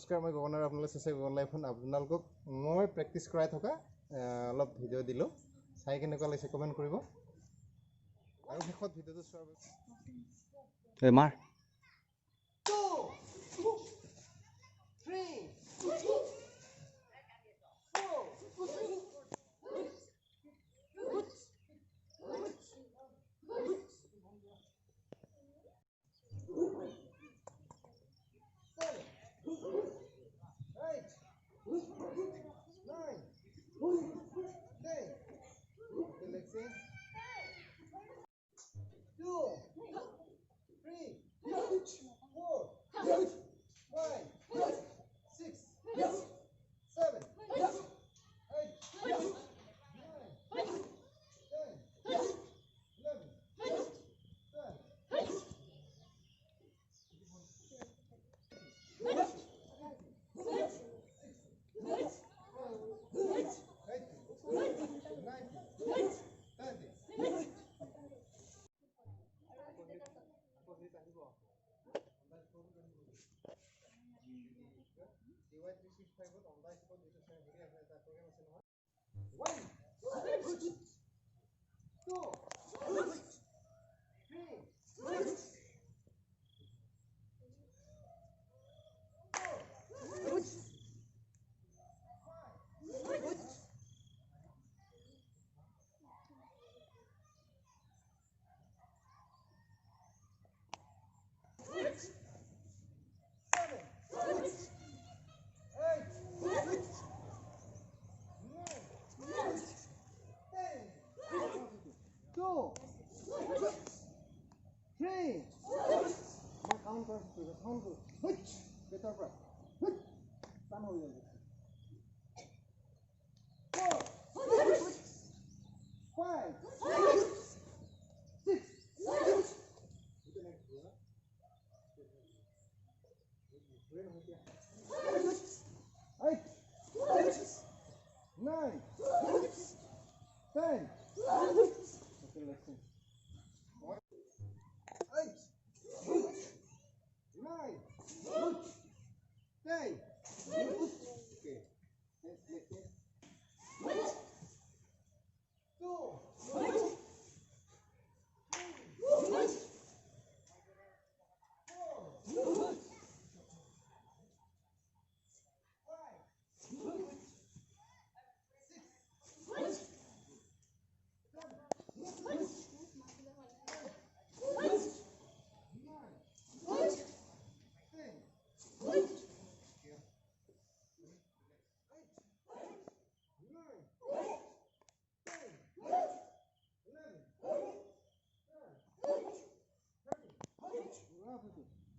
নমস্কাৰ, মই গগনৰ আপোনালোক চাইছে গগন লাইফত আপোনালোকক মই প্ৰেক্টিছ কৰাই থকা অলপ ভিডিঅ' দিলোঁ। চাই কেনেকুৱা লাগিছে কমেণ্ট কৰিব। আৰু শেষত ভিডিঅ'টো চোৱাৰ মাৰ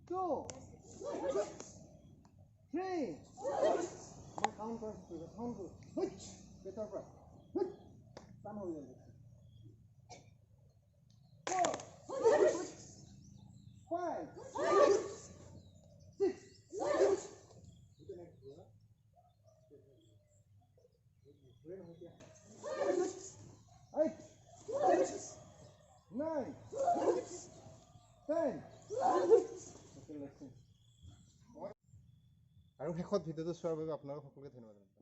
2, 3. My counter to the counter. Get up right. Stand hold it. 4, 5, 6. 8, 9, 10. আৰু শেষত ভিডিঅ'টো চোৱাৰ বাবে আপোনালোক সকলোকে ধন্যবাদ।